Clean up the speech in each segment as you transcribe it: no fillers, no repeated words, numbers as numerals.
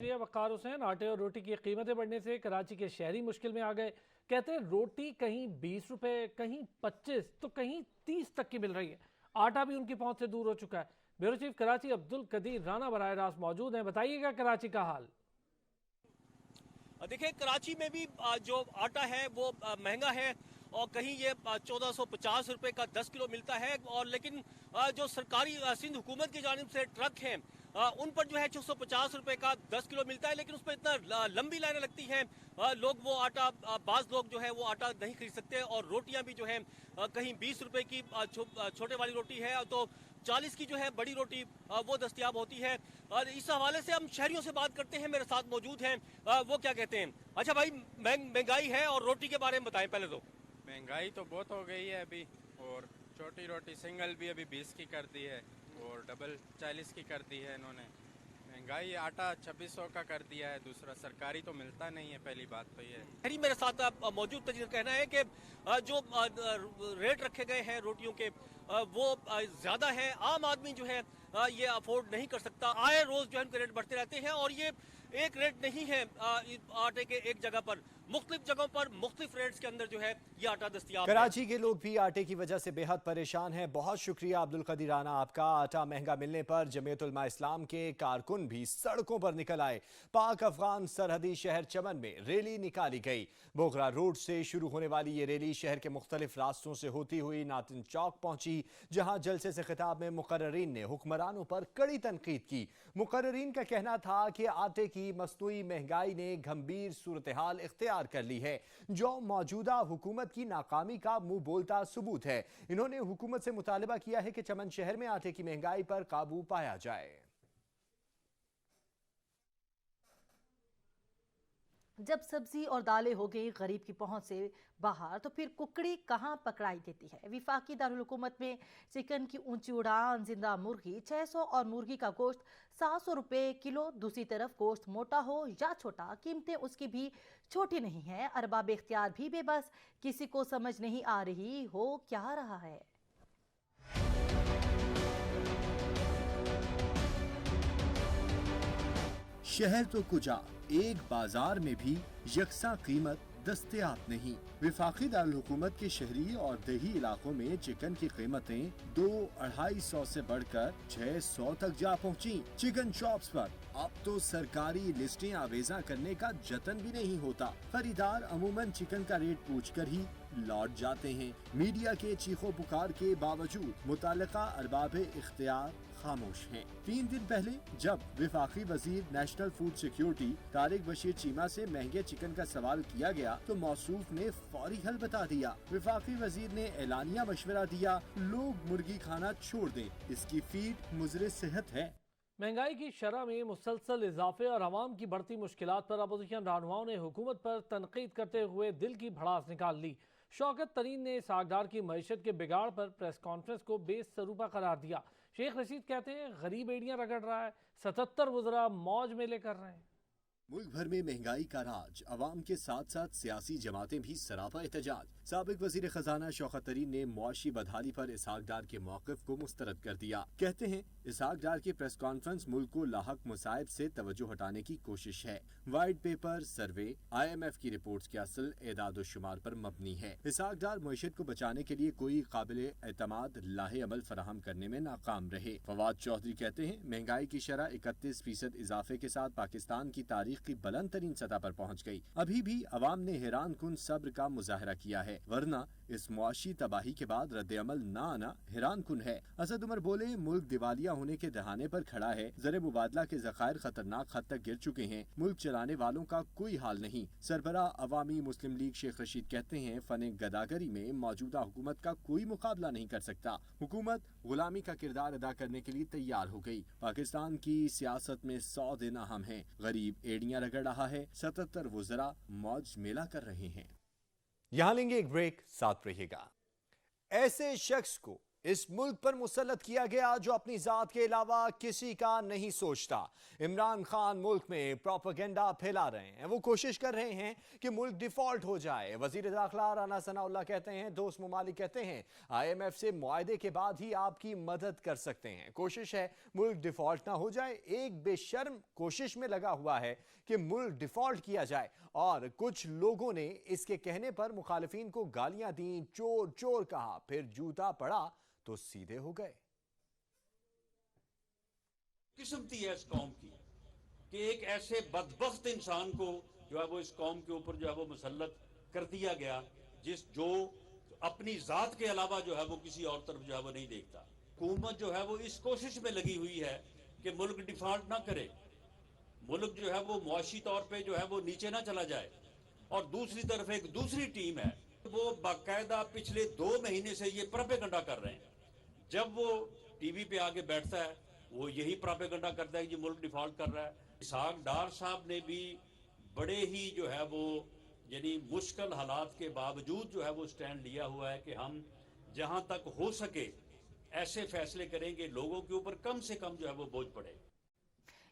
وقار حسین، آٹے اور روٹی کی قیمتیں بڑھنے سے کراچی کے شہری مشکل میں آ گئے۔ کہتے ہیں روٹی کہیں 20 روپے، کہیں 25 تو کہیں 30 تک کی مل رہی ہے۔ آٹا بھی ان کی پہنچ سے دور ہو چکا ہے۔ بیورو چیف کراچی عبدالقدیر رانا براہ راست موجود ہیں۔ بتائیے گا کراچی کا حال۔ دیکھیں کراچی میں بھی جو آٹا ہے وہ مہنگا ہے، اور کہیں یہ 1450 روپے کا 10 کلو ملتا ہے، اور لیکن جو سرکاری سندھ حکومت کی جانب سے ٹرک ہیں ان پر جو ہے 650 روپے کا 10 کلو ملتا ہے، لیکن اس پر اتنا لمبی لائنیں لگتی ہیں، لوگ وہ آٹا بعض لوگ جو ہے وہ آٹا نہیں خرید سکتے، اور روٹیاں بھی جو ہیں کہیں 20 روپے کی چھوٹے والی روٹی ہے تو 40 کی جو ہے بڑی روٹی وہ دستیاب ہوتی ہے۔ اور اس حوالے سے ہم شہریوں سے بات کرتے ہیں، میرے ساتھ موجود ہیں، وہ کیا کہتے ہیں۔ اچھا بھائی، مہنگائی ہے اور روٹی کے بارے میں بتائیں پہلے تو۔ مہنگائی تو بہت ہو گئی ہے ابھی، اور چھوٹی روٹی سنگل بھی ابھی 20 کی کر دی ہے، اور ڈبل 40 کی کر دی ہے انہوں نے۔ مہنگائی آٹا 2600 کا کر دیا ہے، دوسرا سرکاری تو ملتا نہیں ہے، پہلی بات تو یہ ہے۔ میرے ساتھ موجود تجربہ کہنا ہے کہ جو ریٹ رکھے گئے ہیں روٹیوں کے وہ زیادہ ہے، عام آدمی جو ہے یہ افورڈ نہیں کر سکتا، آئے روز جو ہے ان کے ریٹ بڑھتے رہتے ہیں، اور یہ ایک ریٹ نہیں ہے آٹے کے ایک جگہ پر، مختلف جگہوں پر مختلف ریٹس کے اندر جو ہے یہ آٹا دستیاب ہے۔ کراچی کے لوگ بھی آٹے کی وجہ سے بے حد پریشان ہیں۔ بہت شکریہ عبدالقدیر رانا آپ کا۔ آٹا مہنگا ملنے پر جمعیت علماء اسلام کے کارکن بھی سڑکوں پر نکل آئے۔ پاک افغان سرحدی شہر چمن میں ریلی نکالی گئی۔ بوگرا روڈ سے شروع ہونے والی یہ ریلی شہر کے مختلف راستوں سے ہوتی ہوئی ناطن چوک پہنچی، جہاں جلسے سے خطاب میں مقررین نے حکمرانوں پر کڑی تنقید کی۔ مقررین کا کہنا تھا کہ آٹے کی مصنوعی مہنگائی نے گھمبیر صورتحال اختیار کر لی ہے، جو موجودہ حکومت کی ناکامی کا منہ بولتا ثبوت ہے۔ انہوں نے حکومت سے مطالبہ کیا ہے کہ چمن شہر میں آٹے کی مہنگائی پر قابو پایا جائے۔ جب سبزی اور دالیں ہو گئی غریب کی پہنچ سے باہر، تو پھر ککڑی کہاں پکڑائی دیتی ہے۔ وفاقی دارالحکومت میں چکن کی اونچی اڑان، زندہ مرغی 600 اور مرغی کا گوشت 700 روپے کلو۔ دوسری طرف گوشت موٹا ہو یا چھوٹا، قیمتیں اس کی بھی چھوٹی نہیں ہیں۔ ارباب اختیار بھی بے بس، کسی کو سمجھ نہیں آ رہی ہو کیا رہا ہے۔ شہر تو کجا، ایک بازار میں بھی یکساں قیمت دستیاب نہیں۔ وفاقی دارالحکومت کے شہری اور دیہی علاقوں میں چکن کی قیمتیں 200-250 سے بڑھ کر 600 تک جا پہنچی۔ چکن شاپس پر اب تو سرکاری لسٹیں آویزاں کرنے کا جتن بھی نہیں ہوتا۔ خریدار عموماً چکن کا ریٹ پوچھ کر ہی لوٹ جاتے ہیں۔ میڈیا کے چیخو پکار کے باوجود متعلقہ ارباب اختیار خاموش ہیں۔ 3 دن پہلے جب وفاقی وزیر national food security Tariq Bashir Cheema سے مہنگے چکن کا سوال کیا گیا تو موصوف نے فوری حل بتا دیا۔ وفاقی وزیر نے اعلانیہ مشورہ دیا، لوگ مرغی کھانا چھوڑ دیں، اس کی فیڈ مضر صحت ہے۔ مہنگائی کی شرح میں مسلسل اضافے اور عوام کی بڑھتی مشکلات پر اپوزیشن رہنماؤں نے حکومت پر تنقید کرتے ہوئے دل کی بھڑاس نکال لی۔ شوکت ترین نے اسحاق ڈار کی معیشت کے بگاڑ پر پریس کانفرنس کو بے سروپا قرار دیا۔ شیخ رشید کہتے ہیں غریب ایڑیاں رگڑ رہا ہے، 77 وزراء موج میلے کر رہے ہیں۔ ملک بھر میں مہنگائی کا راج، عوام کے ساتھ ساتھ سیاسی جماعتیں بھی سراپا احتجاج۔ سابق وزیر خزانہ شوکت ترین نے معاشی بدحالی پر اسحاق ڈار کے موقف کو مسترد کر دیا۔ کہتے ہیں اسحاق ڈار کی پریس کانفرنس ملک کو لاحق مصائب سے توجہ ہٹانے کی کوشش ہے۔ وائٹ پیپر، سروے، IMF کی رپورٹس کے اصل اعداد و شمار پر مبنی ہے۔ اسحاق ڈار معیشت کو بچانے کے لیے کوئی قابل اعتماد لاہ عمل فراہم کرنے میں ناکام رہے۔ فواد چودھری کہتے ہیں مہنگائی کی شرح 31% اضافے کے ساتھ پاکستان کی تاریخ کی بلند ترین سطح پر پہنچ گئی۔ ابھی بھی عوام نے حیران کن صبر کا مظاہرہ کیا ہے، ورنہ اس معاشی تباہی کے بعد رد عمل نہ آنا حیران کن ہے۔ اسد عمر بولے ملک دیوالیہ ہونے کے دہانے پر کھڑا ہے، زر مبادلہ کے ذخائر خطرناک حد تک گر چکے ہیں، ملک چلانے والوں کا کوئی حال نہیں۔ سربراہ عوامی مسلم لیگ شیخ رشید کہتے ہیں فن گداگری میں موجودہ حکومت کا کوئی مقابلہ نہیں کر سکتا۔ حکومت غلامی کا کردار ادا کرنے کے لیے تیار ہو گئی۔ پاکستان کی سیاست میں 100 دن اہم ہیں۔ غریب ایڑیاں رگڑ رہا ہے، 77 وزراء موج میلہ کر رہے ہیں۔ یہاں لیں گے ایک بریک، ساتھ رہیے گا۔ ایسے شخص کو इस मुल्क पर मुसल्लत किया गया जो अपनी ज़ात के अलावा किसी का नहीं सोचता। इमरान खान मुल्क में प्रोपेगेंडा फैला रहे हैं। वो कोशिश कर रहे हैं कि मुल्क डिफॉल्ट हो जाए। वज़ीर दाखिला राना सनाउल्लाह कहते हैं, दोस्त ममालिक कहते हैं IMF से मुआहदे के बाद ही आपकी मदद कर सकते हैं। कोशिश है मुल्क डिफॉल्ट ना हो जाए। एक बेशर्म कोशिश में लगा हुआ है कि मुल्क डिफॉल्ट किया जाए, और कुछ लोगों ने इसके कहने पर मुखालिफिन को गालियां दी, चोर चोर कहा, फिर जूता पड़ा तो सीधे हो गए। किस्मती है इस कौम की कि एक ऐसे बदबख्त इंसान को जो है वो इस कौम के ऊपर जो है वो मुसल्लत कर दिया गया, जो अपनी जात के अलावा जो है वो किसी और तरफ जो है वो नहीं देखता। हुकूमत जो है वो इस कोशिश में लगी हुई है कि मुल्क डिफॉल्ट ना करे, मुल्क जो है वो मुआशी तौर पे जो है वो नीचे ना चला जाए। और दूसरी तरफ एक दूसरी टीम है, वो बाकायदा पिछले 2 महीने से ये प्रोपेगेंडा कर रहे हैं। जब वो टीवी पे आके बैठता है वो यही प्रोपेगेंडा करता है कि मुल्क डिफॉल्ट कर रहा है। इसहाक डार साहब ने भी बड़े ही जो है वो यानी मुश्किल हालात के बावजूद जो है वो स्टैंड लिया हुआ है कि हम जहां तक हो सके ऐसे फैसले करेंगे लोगों के ऊपर कम से कम जो है वो बोझ पड़े।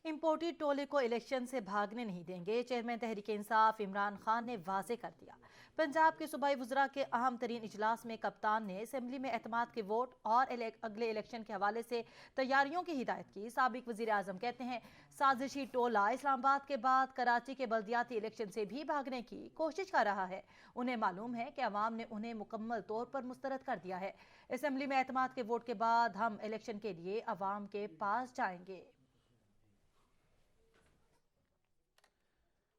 इम्पोर्टेड टोले को इलेक्शन से भागने नहीं देंगे, चेयरमैन तहरीक इंसाफ इमरान खान ने वाजे कर दिया। पंजाब के सूबाई वज़रा के अहम तरीन इजलास में कप्तान ने असेंबली में एतमाद के वोट और अगले इलेक्शन के हवाले से तैयारियों की हिदायत की। साबिक वज़ीर आज़म कहते हैं साजिशी टोला इस्लामाबाद के बाद कराची के बल्दियाती इलेक्शन से भी भागने की कोशिश कर रहा है। उन्हें मालूम है कि अवाम ने उन्हें मुकम्मल तौर पर मुस्तरद कर दिया है। असेंबली में एतमाद के वोट के बाद हम इलेक्शन के लिए अवाम के पास जाएंगे।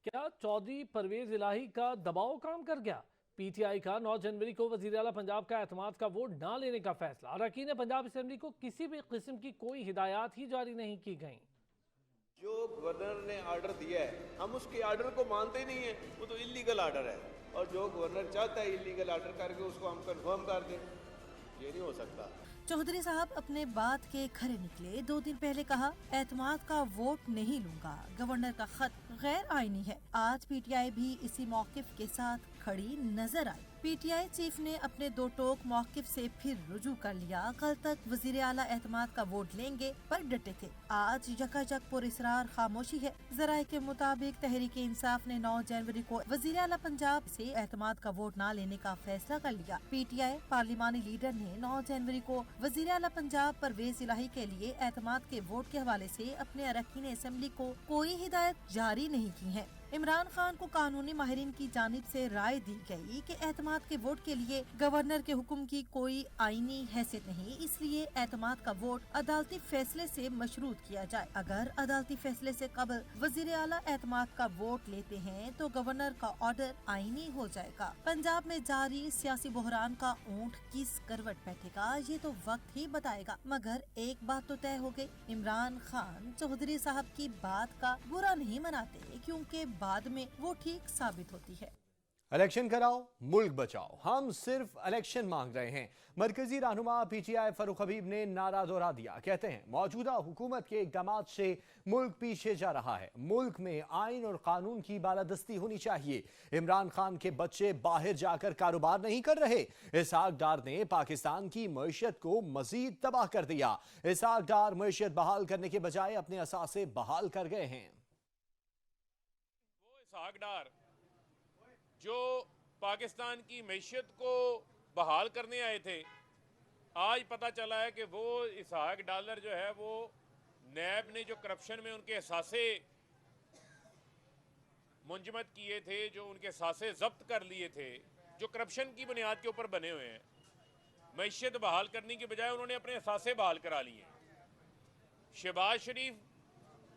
क्या चौधरी परवेज इलाही का दबाव काम कर गया? PTI का 9 जनवरी को वजीर आला पंजाब का एतमाद का वोट ना लेने का फैसला। अरकान पंजाब असेंबली को किसी भी किस्म की कोई हिदायत ही जारी नहीं की गई। जो गवर्नर ने आर्डर दिया है हम उसके आर्डर को मानते ही नहीं है, वो तो इलीगल आर्डर है। और जो गवर्नर चाहता है इलीगल आर्डर करके उसको हम कंफर्म कर दें, ये नहीं हो सकता। चौधरी साहब अपने बात के खरे निकले। 2 दिन पहले कहा एतमाद का वोट नहीं लूंगा, गवर्नर का खत गैर आईनी है। आज PTI भी इसी मौकिफ के साथ खड़ी नजर आई। PTI चीफ ने अपने 2 टोक मौकिफ से फिर रुजू कर लिया। कल तक वजीर आला एतमाद का वोट लेंगे पर डटे थे, आज यकायक पुरइसरार खामोशी है। जराये के मुताबिक तहरीक इंसाफ ने 9 जनवरी को वजीर आला पंजाब से एतमाद का वोट न लेने का फैसला कर लिया। PTI पार्लिमानी लीडर ने 9 जनवरी को वजीर आला पंजाब परवेज इलाही के लिए एतमाद के वोट के हवाले से अपने अरकान असेंबली को कोई हिदायत जारी नहीं की है। इमरान खान को कानूनी माहिरीन की जानिब से राय दी गई कि एतमाद के वोट के लिए गवर्नर के हुक्म की कोई आईनी हैसियत नहीं, इसलिए एतमाद का वोट अदालती फैसले से मशरूत किया जाए। अगर अदालती फैसले से कबल वजीर आला एतमाद का वोट लेते हैं तो गवर्नर का ऑर्डर आईनी हो जाएगा। पंजाब में जारी सियासी बहरान का ऊंट किस करवट बैठेगा ये तो वक्त ही बताएगा, मगर एक बात तो तय हो गई, इमरान खान चौधरी साहब की बात का बुरा नहीं मनाते, क्योंकि बाद में वो ठीक साबित होती है। इलेक्शन कराओ मुल्क बचाओ, हम सिर्फ इलेक्शन मांग रहे हैं। मरकजी रहनुमा PTI फरूख हबीब ने नारा दोहरा दिया। कहते हैं मौजूदा हुकूमत के इक़दाम से मुल्क पीछे जा रहा है। मुल्क में आइन और कानून की बालादस्ती होनी चाहिए। इमरान खान के बच्चे बाहर जाकर कारोबार नहीं कर रहे। इसहाक डार ने पाकिस्तान की मईशत को मजीद तबाह कर दिया। इसहाक डार मईशत बहाल करने के बजाय अपने असासे बहाल कर गए हैं। इसहाक डार जो पाकिस्तान की मैशियत को बहाल करने आए थे, आज पता चला है कि वो इसहाक डालर जो है वो नैब ने जो करप्शन में उनके असासे मुंजमद किए थे, जो उनके असासे जब्त कर लिए थे, जो करप्शन की बुनियाद के ऊपर बने हुए हैं, मैशियत बहाल करने के बजाय उन्होंने अपने असासे बहाल करा लिए। शहबाज शरीफ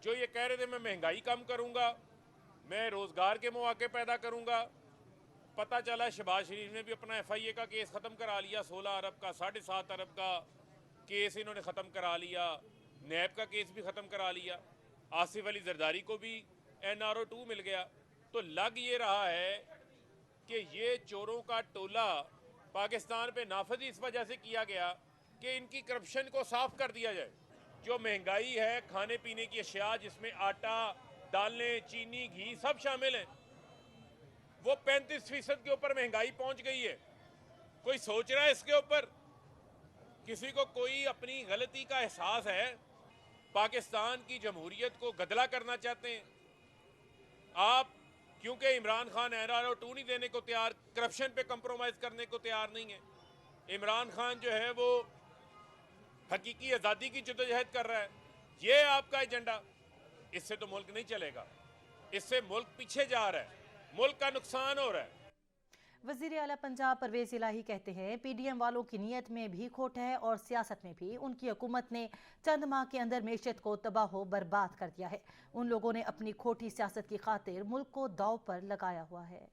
जो ये कह रहे थे मैं महंगाई कम करूंगा, मैं रोजगार के मौके पैदा करूंगा, पता चला शहबाज शरीफ ने भी अपना FIA का केस ख़त्म करा लिया। 16 अरब का 7.5 अरब का केस इन्होंने ख़त्म करा लिया। नैब का केस भी ख़त्म करा लिया। आसिफ अली जरदारी को भी NRO 2 मिल गया। तो लग ये रहा है कि ये चोरों का टोला पाकिस्तान पे नाफिज इस वजह से किया गया कि इनकी करप्शन को साफ कर दिया जाए। जो महंगाई है, खाने पीने की अशिया जिसमें आटा, दालें, चीनी, घी सब शामिल हैं, वो 35% के ऊपर महंगाई पहुंच गई है। कोई सोच रहा है इसके ऊपर? किसी को कोई अपनी गलती का एहसास है, पाकिस्तान की जमहूरियत को गदला करना चाहते हैं आप, क्योंकि इमरान खान NRO 2 नहीं देने को तैयार, करप्शन पे कंप्रोमाइज करने को तैयार नहीं है। इमरान खान जो है वो हकीकी आज़ादी की जद्दोजहद कर रहा है, ये आपका एजेंडा। इससे तो मुल्क नहीं चलेगा, इससे मुल्क पीछे जा रहा है, मुल्क का नुकसान हो रहा है। वज़ीर आला पंजाब परवेज़ इलाही कहते हैं PDM वालों की नीयत में भी खोट है और सियासत में भी। उनकी हुकूमत ने चंद माह के अंदर मैशत को तबाह बर्बाद कर दिया है। उन लोगों ने अपनी खोटी सियासत की खातिर मुल्क को दांव पर लगाया हुआ है।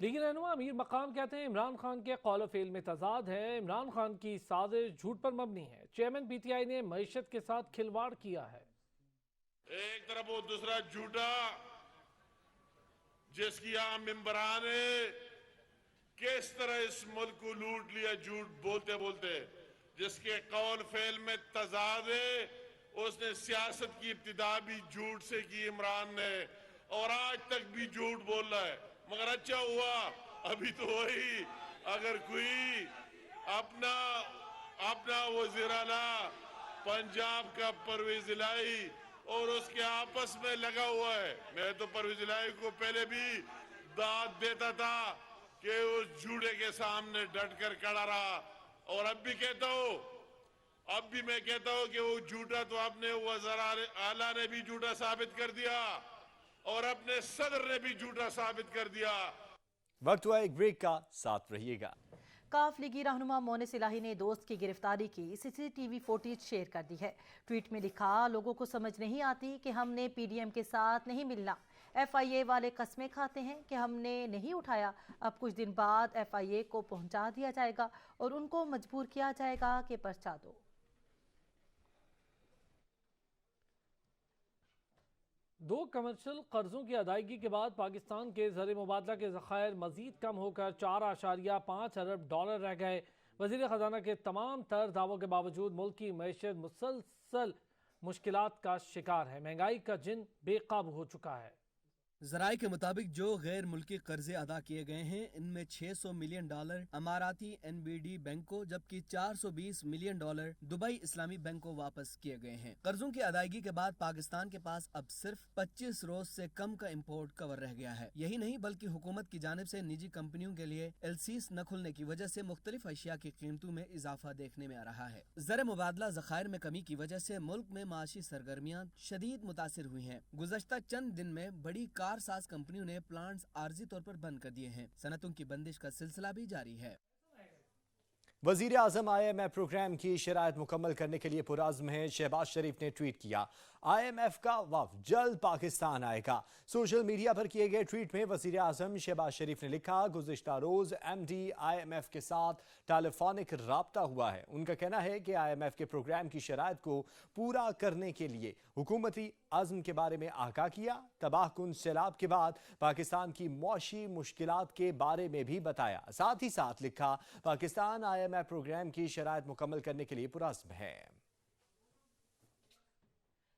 लीगी रहनुमा अमीर मकाम कहते हैं इमरान खान के कौल फेल में तजाद है। इमरान खान की साजिश झूठ पर मबनी है। चेयरमैन PTI ने मईशत के साथ खिलवाड़ किया है। एक तरफ वो दूसरा झूठा जिसकी आम मेंबरान ने किस तरह इस मुल्क को लूट लिया झूठ बोलते बोलते, जिसके कौल फेल में तजाद है। उसने सियासत की इब्तिदा भी झूठ से की इमरान ने, और आज तक भी झूठ बोल रहा है। मगर अच्छा हुआ अभी तो वही, अगर कोई अपना वज़ीर आला पंजाब का परवेज़ इलाही और उसके आपस में लगा हुआ है। मैं तो परवेज़ इलाही को पहले भी दाद देता था कि उस झूठे के सामने डट कर खड़ा रहा, और अब भी कहता हूं, अब भी मैं कहता हूं कि वो झूठा तो अपने वज़ीर आला ने भी झूठा साबित कर दिया और अपने सदर ने भी झूठा साबित कर दिया। वक्त हुआ एक ब्रेक का, साथ रहिएगा। काफ लीगी रहनुमा मोनिस इलाही ने दोस्त की गिरफ्तारी की CCTV फुटेज शेयर कर दी है। ट्वीट में लिखा, लोगों को समझ नहीं आती कि हमने PDM के साथ नहीं मिलना। FIA वाले कस्में खाते हैं कि हमने नहीं उठाया। अब कुछ दिन बाद FIA को पहुंचा दिया जाएगा और उनको मजबूर किया जाएगा कि पर्चा दो। दो कमर्शियल कर्जों की अदायगी के बाद पाकिस्तान के ज़र मुबादला के ज़खायर मजीद कम होकर $4.5 अरब रह गए। वज़ीर ख़जाना के तमाम तर दावों के बावजूद मुल्क की मईशत मुसलसल मुश्किलात का शिकार है। महंगाई का जिन बेकाबू हो चुका है। ज़राए के मुताबिक जो गैर मुल्की कर्जे अदा किए गए हैं, इनमें $600 मिलियन अमाराती NBD बैंक को, जबकि $420 मिलियन दुबई इस्लामी बैंक को वापस किए गए हैं। कर्जों की अदायगी के बाद पाकिस्तान के पास अब सिर्फ 25 रोज से कम का इम्पोर्ट कवर रह गया है। यही नहीं बल्कि हुकूमत की जानिब से निजी कंपनियों के लिए LCs न खुलने की वजह से मुख्तलिफ अशिया की कीमतों में इजाफा देखने में आ रहा है। ज़र मुबादला ज़खायर में कमी की वजह से मुल्क में माशी सरगर्मियाँ शदीद मुतासिर हुई हैं। गुज़श्ता चंद दिन में बड़ी कार साज कंपनियों ने प्लांट्स आर्जी तौर पर बंद कर दिए हैं। सनतों की बंदिश का सिलसिला भी जारी है। वज़ीर आज़म IMF प्रोग्राम की शराइत मुकम्मल करने के लिए पुरअज़्म है। शहबाज शरीफ ने ट्वीट किया, IMF का वफ़द जल्द पाकिस्तान आएगा। सोशल मीडिया पर किए गए ट्वीट में वज़ीर आज़म शहबाज शरीफ ने लिखा, गुज़िश्ता रोज़ MD IMF के साथ टेलीफोनिक राब्ता हुआ है। उनका कहना है कि IMF के प्रोग्राम की शराइत को पूरा करने के लिए हुकूमती अज़्म के बारे में आगाह किया। तबाहकुन सैलाब के बाद पाकिस्तान की मौशी मुश्किलात के बारे में भी बताया। साथ ही साथ लिखा, पाकिस्तान IMF प्रोग्राम की शराइत मुकम्मल करने के लिए पुरअज़्म है।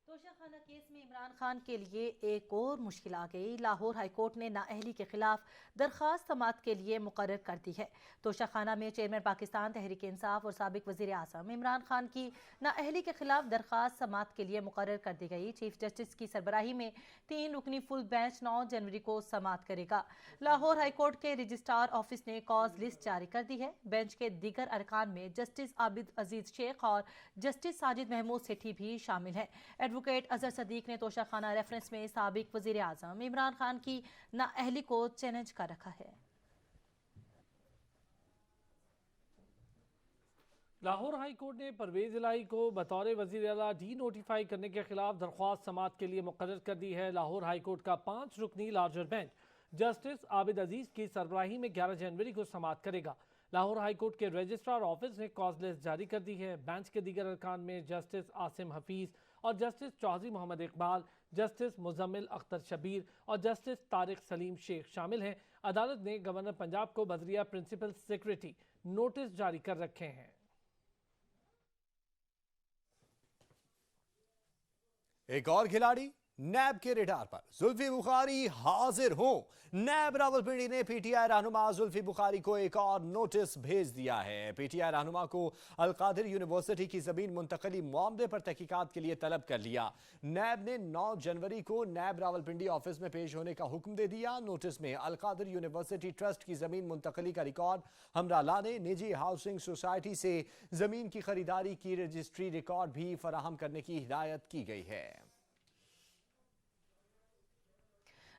तोशाखाना केस में इमरान खान के लिए एक और मुश्किल आ गई। लाहौर हाईकोर्ट ने नाअहली के खिलाफ दरख्वास्त समाअत के लिए मुकर्रर कर दी है। तोशाखाना में चेयरमैन पाकिस्तान तहरीक इंसाफ और साबिक वज़ीर आज़म इमरान खान की नाअहली के खिलाफ दरख्वास्त समाअत के लिए मुकर्रर कर दी गई। चीफ जस्टिस की सरबराही में 3 रुकनी फुल बेंच 9 जनवरी को समाअत करेगा। लाहौर हाईकोर्ट के रजिस्ट्रार ऑफिस ने कॉज लिस्ट जारी कर दी है। बेंच के दीगर अरकान में जस्टिस आबिद अजीज शेख और जस्टिस साजिद महमूद सेठी भी शामिल हैं। एडवोकेट अजहर सदीक ने तोशाखाना रेफरेंस में साबिक वज़ीर आज़म इमरान खान की नाअहली को चैलेंज कर रखा है। लाहौर हाई कोर्ट ने परवेज इलाही को बतौर वज़ीर आला डी नोटिफाई करने के खिलाफ दरख्वास्त समाअत के लिए मुकर्रर कर दी है। लाहौर हाई कोर्ट का 5 रुकनी लार्जर बेंच जस्टिस आबिद अजीज की सरबराही में 11 जनवरी को समाअत करेगा। लाहौर हाई कोर्ट के रजिस्ट्रार ऑफिस ने कॉज लिस्ट जारी कर दी है। बेंच के दीगर अरकान में जस्टिस आसिम हफीज और जस्टिस चौधरी मोहम्मद इकबाल, जस्टिस मुजम्मिल अख्तर शबीर और जस्टिस तारिक सलीम शेख शामिल हैं। अदालत ने गवर्नर पंजाब को बजरिया प्रिंसिपल सेक्रेटरी नोटिस जारी कर रखे हैं। एक और खिलाड़ी नैब के रडार पर, जुल्फी बुखारी हाजिर हों। नैब रावलपिंडी ने पीटीआई रहनुमा जुल्फी बुखारी को एक और नोटिस भेज दिया है। पीटीआई रहनुमा को अलकादिर यूनिवर्सिटी की जमीन मुंतकली मामले पर तहकीकात के लिए तलब कर लिया। नैब ने 9 जनवरी को नैब रावलपिंडी ऑफिस में पेश होने का हुक्म दे दिया। नोटिस में अलकादिर यूनिवर्सिटी ट्रस्ट की जमीन मुंतकली का रिकॉर्ड हमरा लाने, निजी हाउसिंग सोसाइटी से जमीन की खरीदारी की रजिस्ट्री रिकॉर्ड भी फराहम करने की हिदायत की गई है।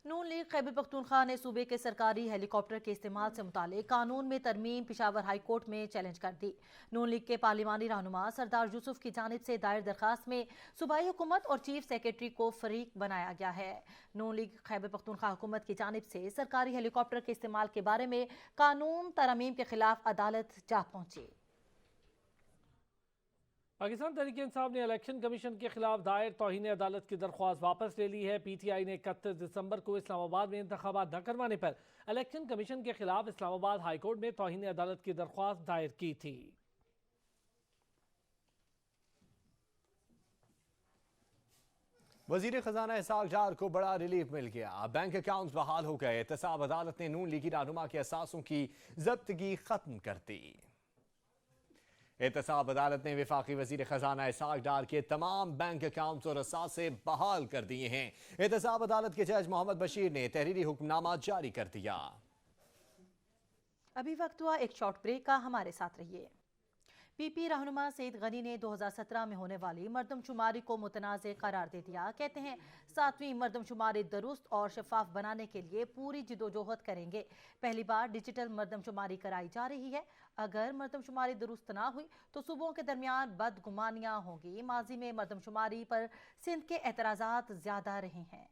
नून लीग खैबर पख्तूनख्वा ने सूबे के सरकारी हेलीकॉप्टर के इस्तेमाल से मुतालिक कानून में तरमीम पिशावर हाई कोर्ट में चैलेंज कर दी। नून लीग के पार्लिमानी रहनुमा सरदार यूसुफ की जानिब से दायर दरखास्त में सूबाई हुकूमत और चीफ सेक्रेटरी को फरीक बनाया गया है। नून लीग खैबर पख्तूनख्वा हुकूमत की जानिब से सरकारी हेलीकॉप्टर के इस्तेमाल के बारे में कानून तरमीम के खिलाफ अदालत जा पहुंची। पाकिस्तान तहरीक इंसाफ ने इलेक्शन कमीशन के खिलाफ दायर तौहीन अदालत की दरख्वास्त वापस ले ली है। पीटीआई ने 31 दिसंबर को इस्लामाबाद में इंतखाबात न करवाने पर इलेक्शन कमीशन के खिलाफ इस्लामाबाद हाई कोर्ट में तौहीन अदालत की दरख्वास्त दायर की थी। वजीर खजाना इसाक डार को बड़ा रिलीफ मिल गया। बैंक अकाउंट्स बहाल हो गए। एहतसाब अदालत ने नून लीगी रहनुमा के असासों की जब्तगी खत्म कर दी। एहतसाब अदालत ने वफाकी वजीर खजाना इसाक डार के तमाम बैंक अकाउंट्स और असासे बहाल कर दिए हैं। एहतसाब अदालत के जज मोहम्मद बशीर ने तहरीरी हुक्मनामा जारी कर दिया। अभी वक्त हुआ एक शॉर्ट ब्रेक का, हमारे साथ रहिए। पीपी रहनुमा सईद गनी ने 2017 में होने वाली मर्दमशुमारी को मुतनाज़ करार दे दिया। कहते हैं 7वीं मर्दमशुमारी दुरुस्त और शफाफ बनाने के लिए पूरी जिदोजहद करेंगे। पहली बार डिजिटल मर्दमशुमारी कराई जा रही है। अगर मर्दमशुमारी दुरुस्त ना हुई तो सूबों के दरमियान बदगुमानियां होंगी। माजी में मर्दमशुमारी पर सिंध के एतराज़ात ज्यादा रहे हैं।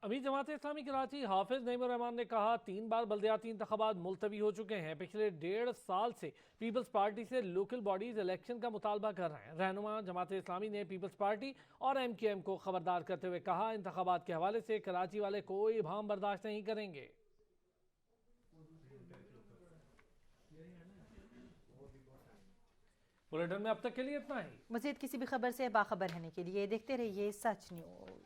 अमीर जमात इस्लामी कराची हाफिज नईमुर रहमान ने कहा 3 बार बल्दियाती इंतखाबात मुलतवी हो चुके हैं। पिछले 1.5 साल से पीपल्स पार्टी से लोकल बॉडीज इलेक्शन का मुतालबा कर रहे हैं। रहनुमा जमात इस्लामी ने पीपल्स पार्टी और MQM को खबरदार करते हुए कहा इंतखाबात के हवाले से कराची वाले कोई भाम बर्दाश्त नहीं करेंगे। बुलेटिन में अब तक के लिए इतना ही। मजीद किसी भी खबर से बाखबर रहने के लिए देखते रहिए सच न्यूज़।